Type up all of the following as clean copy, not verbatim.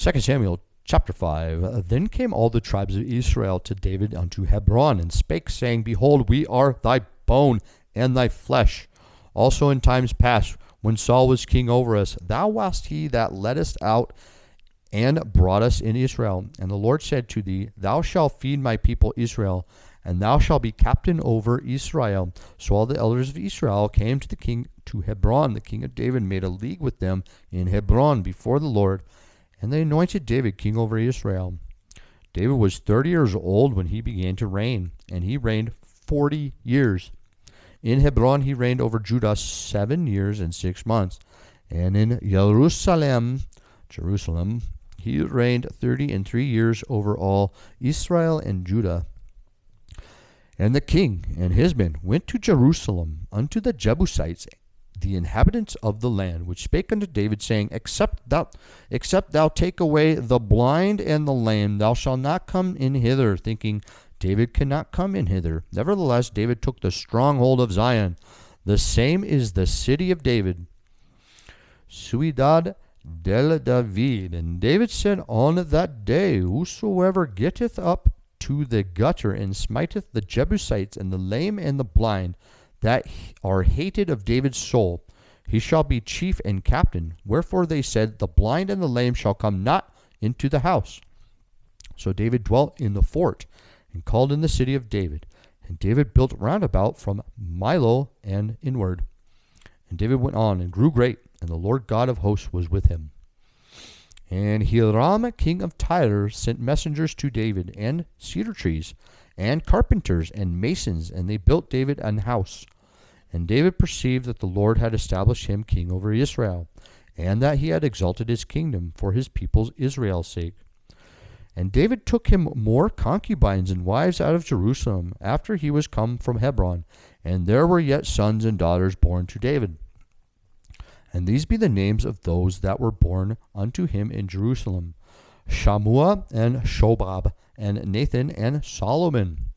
2 Samuel chapter 5. Then came all the tribes of Israel to David unto Hebron, and spake, saying, Behold, we are thy bone and thy flesh. Also in times past, when Saul was king over us, thou wast he that leddest out and broughtest in Israel. And the Lord said to thee, Thou shalt feed my people Israel, and thou shalt be captain over Israel. So all the elders of Israel came to the king to Hebron. The king of David made a league with them in Hebron before the Lord, and they anointed David king over Israel. David was 30 years old when he began to reign, and he reigned 40 years. In Hebron he reigned over Judah 7 years and 6 months. And in Jerusalem, he reigned 33 years over all Israel and Judah. And the king and his men went to Jerusalem unto the Jebusites, the inhabitants of the land, which spake unto David, saying, Except thou take away the blind and the lame, thou shalt not come in hither, thinking, David cannot come in hither. Nevertheless, David took the stronghold of Zion. The same is the city of David, Ciudad del David. And David said on that day, Whosoever getteth up to the gutter and smiteth the Jebusites and the lame and the blind, that are hated of David's soul, he shall be chief and captain. Wherefore they said, The blind and the lame shall come not into the house. So David dwelt in the fort, and called in the city of David. And David built round about from Milo and inward. And David went on and grew great, and the Lord God of hosts was with him. And Hiram king of Tyre sent messengers to David, and cedar trees, and carpenters, and masons, and they built David an house. And David perceived that the Lord had established him king over Israel, and that he had exalted his kingdom for his people's Israel's sake. And David took him more concubines and wives out of Jerusalem, after he was come from Hebron, and there were yet sons and daughters born to David. And these be the names of those that were born unto him in Jerusalem: Shammua, and Shobab, and Nathan, and Solomon.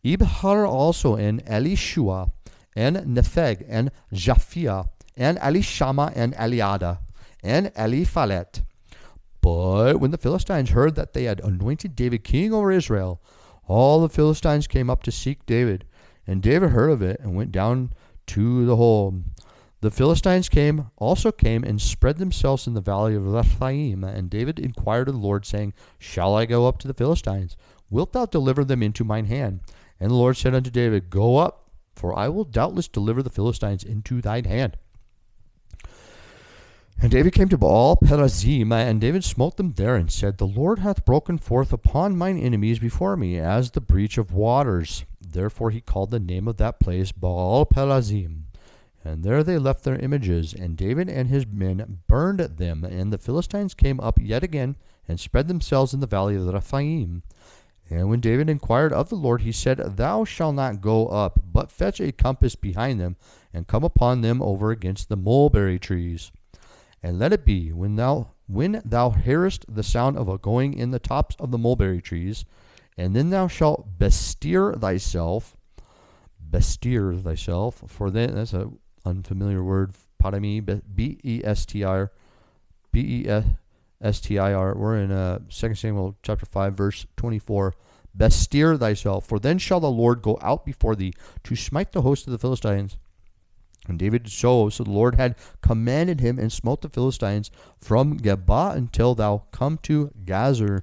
Ibhar also, and Elishua, and Nepheg, and Japhia, and Elishama, and Eliada, and Eliphalet. But when the Philistines heard that they had anointed David king over Israel, all the Philistines came up to seek David. And David heard of it, and went down to the hole. The Philistines also came and spread themselves in the valley of Rephaim. And David inquired of the Lord, saying, Shall I go up to the Philistines? Wilt thou deliver them into mine hand? And the Lord said unto David, Go up, for I will doubtless deliver the Philistines into thine hand. And David came to Baal Perazim, and David smote them there, and said, The Lord hath broken forth upon mine enemies before me, as the breach of waters. Therefore he called the name of that place Baal Perazim. And there they left their images, and David and his men burned them. And the Philistines came up yet again, and spread themselves in the valley of Rephaim. And when David inquired of the Lord, he said, Thou shalt not go up, but fetch a compass behind them, and come upon them over against the mulberry trees. And let it be, when thou hearest the sound of a going in the tops of the mulberry trees, and then thou shalt bestir thyself, for then, that's a unfamiliar word, parami, B-E-S-T-I-R. We're in 2 Samuel chapter 5, verse 24. Bestir thyself, for then shall the Lord go out before thee to smite the host of the Philistines. And David did so the Lord had commanded him, and smote the Philistines from Geba until thou come to Gazer.